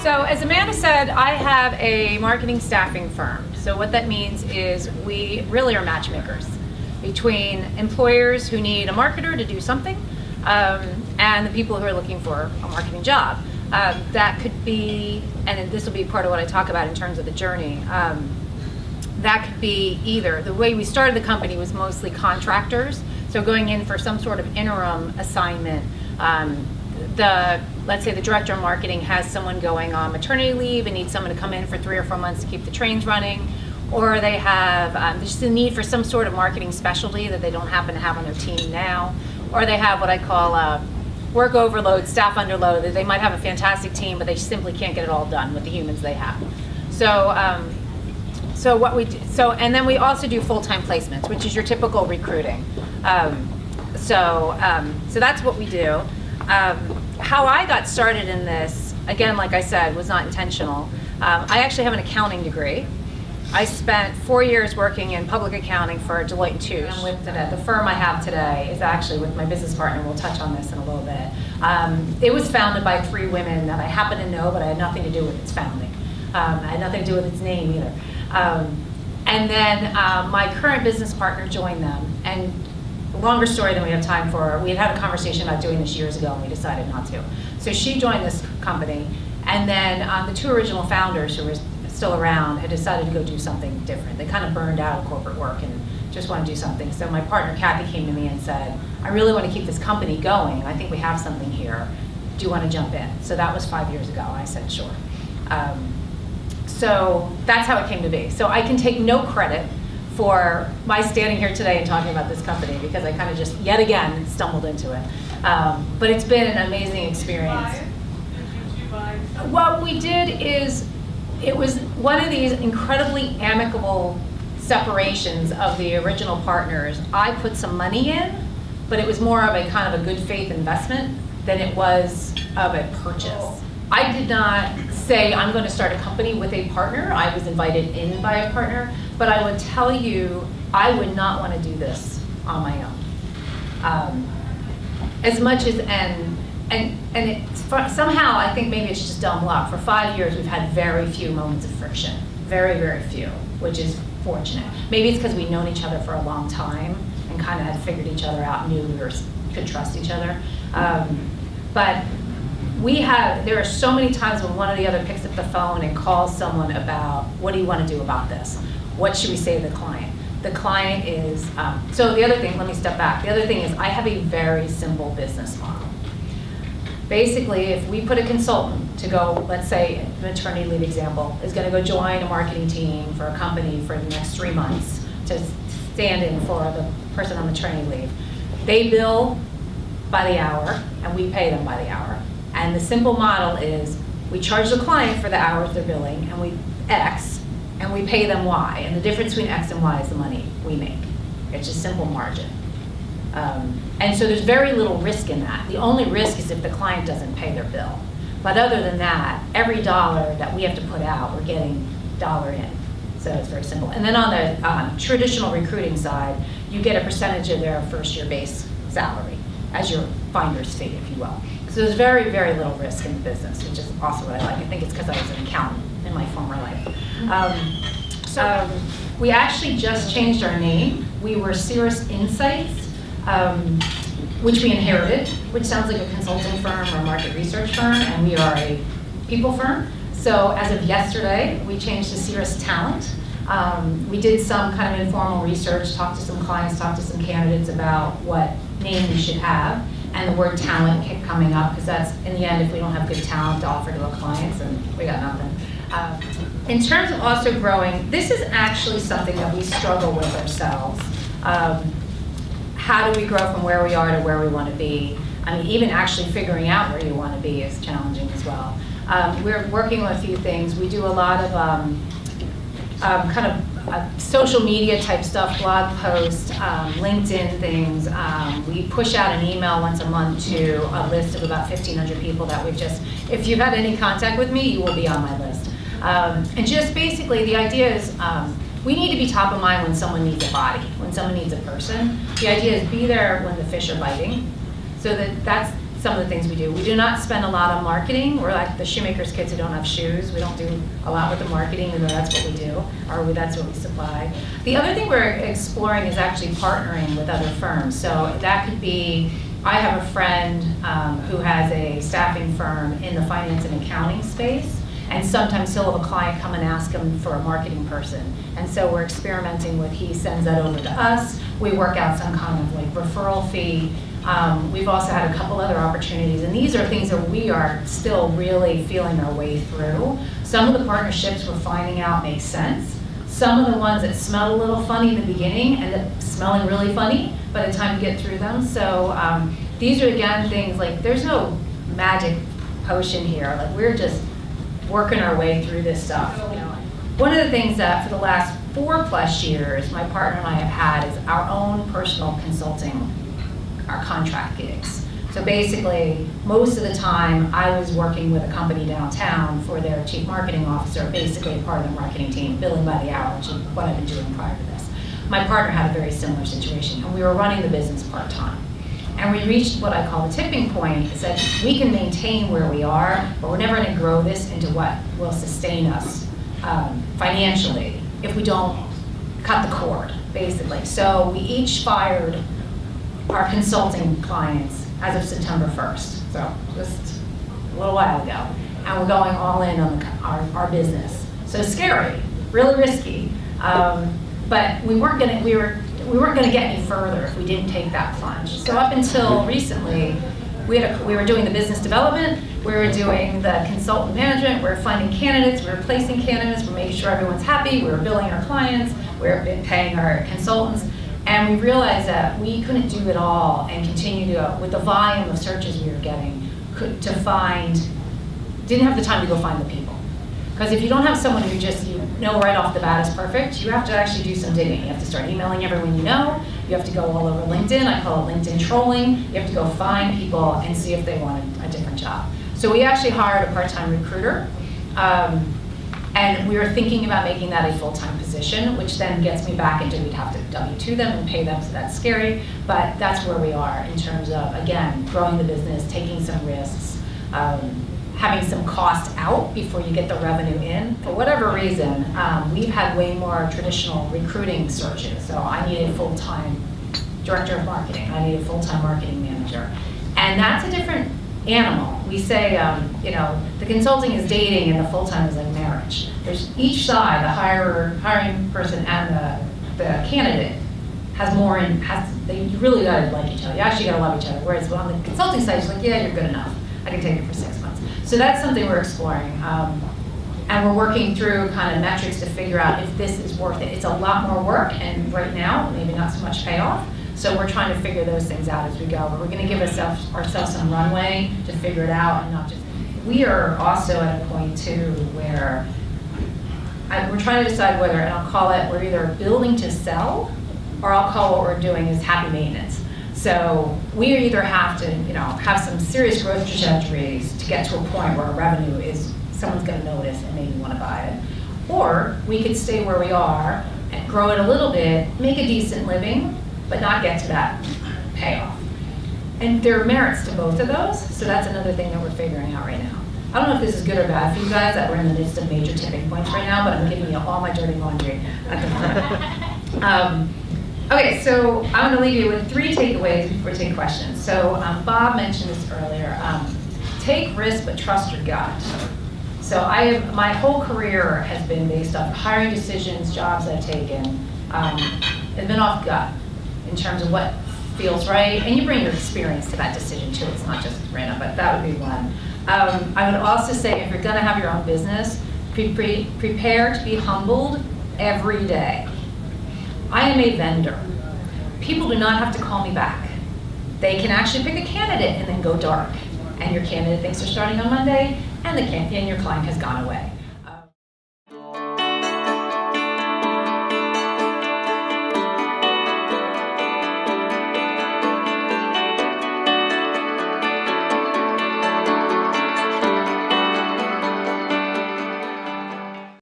So as Amanda said, I have a marketing staffing firm. So what that means is we really are matchmakers between employers who need a marketer to do something and the people who are looking for a marketing job. That could be, and this will be part of what I talk about in terms of the journey, that could be either, the way we started the company was mostly contractors, so going in for some sort of interim assignment. Let's say the director of marketing has someone going on maternity leave and needs someone to come in for 3 or 4 months to keep the trains running, or they have just a need for some sort of marketing specialty that they don't happen to have on their team now, or they have what I call work overload, staff underload, that they might have a fantastic team, but they simply can't get it all done with the humans they have. And then we also do full-time placements, which is your typical recruiting. So that's what we do. How I got started in this, again, like I said, was not intentional. I actually have an accounting degree. I spent 4 years working in public accounting for Deloitte & Touche. I'm with the firm I have today is actually with my business partner. We'll touch on this in a little bit. It was founded by 3 women that I happen to know, but I had nothing to do with its founding. I had nothing to do with its name either. And then my current business partner joined them. And longer story than we have time for. We had a conversation about doing this years ago and we decided not to. So she joined this company, and then the 2 original founders who were still around had decided to go do something different. They kind of burned out of corporate work and just want to do something. So my partner Kathy came to me and said, I really want to keep this company going. I think we have something here. Do you want to jump in? So that was 5 years ago. I said, sure. So that's how it came to be. So I can take no credit for my standing here today and talking about this company, because I kind of just, yet again, stumbled into it. But it's been an amazing experience. What we did is, it was one of these incredibly amicable separations of the original partners. I put some money in, but it was more of a kind of a good faith investment than it was of a purchase. I did not say I'm going to start a company with a partner. I was invited in by a partner, but I would tell you I would not want to do this on my own. As much as, somehow I think maybe it's just dumb luck. For 5 years we've had very few moments of friction, very, very few, which is fortunate. Maybe it's because we've known each other for a long time and kind of had figured each other out, knew we could trust each other. But there are so many times when one or the other picks up the phone and calls someone about, what do you want to do about this? What should we say to the client? The client is, so the other thing, let me step back. The other thing is I have a very simple business model. Basically, if we put a consultant to go, let's say, maternity leave example, is going to go join a marketing team for a company for the next 3 months to stand in for the person on maternity leave. They bill by the hour, and we pay them by the hour. And the simple model is we charge the client for the hours they're billing, and we X, and we pay them Y. And the difference between X and Y is the money we make. It's just simple margin. And so there's very little risk in that. The only risk is if the client doesn't pay their bill. But other than that, every dollar that we have to put out, we're getting dollar in. So it's very simple. And then on the traditional recruiting side, you get a percentage of their first year base salary as your finder's fee, if you will. So there's very, very little risk in the business, which is also what I like. I think it's because I was an accountant in my former life. We actually just changed our name. We were Ceres Insights, which we inherited, which sounds like a consulting firm or a market research firm, and we are a people firm. So as of yesterday, we changed to Ceres Talent. We did some kind of informal research, talked to some clients, talked to some candidates about what name we should have, and the word talent kept coming up, because that's, in the end, if we don't have good talent to offer to our clients, then we got nothing. In terms of also growing, this is actually something that we struggle with ourselves. How do we grow from where we are to where we want to be? I mean, even actually figuring out where you want to be is challenging as well. We're working on a few things. We do a lot of social media type stuff, blog posts, LinkedIn things. We push out an email once a month to a list of about 1,500 people that we've just, if you've had any contact with me, you will be on my list. And just basically the idea is we need to be top of mind when someone needs a body, when someone needs a person. The idea is be there when the fish are biting. So that's some of the things we do. We do not spend a lot on marketing. We're like the shoemaker's kids who don't have shoes. We don't do a lot with the marketing, even though that's what we do, or that's what we supply. The other thing we're exploring is actually partnering with other firms. So that could be, I have a friend who has a staffing firm in the finance and accounting space, and sometimes he'll have a client come and ask him for a marketing person. And so we're experimenting with, he sends that over to us. We work out some kind of like referral fee. We've also had a couple other opportunities, and these are things that we are still really feeling our way through. Some of the partnerships we're finding out make sense. Some of the ones that smell a little funny in the beginning end up smelling really funny by the time you get through them. So these are, again, things like, there's no magic potion here. Like, we're just working our way through this stuff. One of the things that for the last 4+ years, my partner and I have had is our own personal consulting, our contract gigs. So basically, most of the time, I was working with a company downtown for their chief marketing officer, basically part of the marketing team, billing by the hour, which is what I've been doing prior to this. My partner had a very similar situation, and we were running the business part-time. And we reached what I call the tipping point, is that we can maintain where we are, but we're never going to grow this into what will sustain us financially if we don't cut the cord, basically. So we each fired our consulting clients as of September 1st, so just a little while ago. And we're going all in on our business. So scary, really risky, but we weren't going to get any further if we didn't take that plunge. So up until recently, we were doing the business development, we were doing the consultant management, we were finding candidates, we were placing candidates, we were making sure everyone's happy, we were billing our clients, we were paying our consultants, and we realized that we couldn't do it all and continue to go, with the volume of searches we were getting, didn't have the time to go find the people. Because if you don't have someone who just, you know right off the bat is perfect, you have to actually do some digging. You have to start emailing everyone you know. You have to go all over LinkedIn. I call it LinkedIn trolling. You have to go find people and see if they want a different job. So we actually hired a part-time recruiter. And we were thinking about making that a full-time position, which then gets me back into, we'd have to W-2 them and pay them, so that's scary. But that's where we are in terms of, again, growing the business, taking some risks, having some cost out before you get the revenue in. For whatever reason, we've had way more traditional recruiting searches. So I need a full-time director of marketing. I need a full-time marketing manager. And that's a different animal. We say, the consulting is dating and the full-time is like marriage. There's each side, the hiring person and the candidate has more you really gotta like each other. You actually gotta love each other. Whereas on the consulting side, it's like, yeah, you're good enough. I can take it for 6 months. So that's something we're exploring. And we're working through kind of metrics to figure out if this is worth it. It's a lot more work, and right now, maybe not so much payoff. So we're trying to figure those things out as we go. But we're going to give ourselves some runway to figure it out, and not just. We are also at a point too where we're trying to decide whether, and I'll call it, we're either building to sell, or I'll call what we're doing is happy maintenance. So we either have to, have some serious growth trajectories to get to a point where our revenue is, someone's going to notice and maybe want to buy it. Or we could stay where we are and grow it a little bit, make a decent living, but not get to that payoff. And there are merits to both of those, so that's another thing that we're figuring out right now. I don't know if this is good or bad for you guys that we're in the midst of major tipping points right now, but I'm giving you all my dirty laundry at the moment. Okay, so I'm going to leave you with 3 takeaways before we take questions. So Bob mentioned this earlier. Take risks, but trust your gut. So my whole career has been based off hiring decisions, jobs I've taken. It's been off gut in terms of what feels right. And you bring your experience to that decision too. It's not just random, but that would be one. I would also say if you're going to have your own business, prepare to be humbled every day. I am a vendor. People do not have to call me back. They can actually pick a candidate and then go dark. And your candidate thinks they're starting on Monday, and your client has gone away.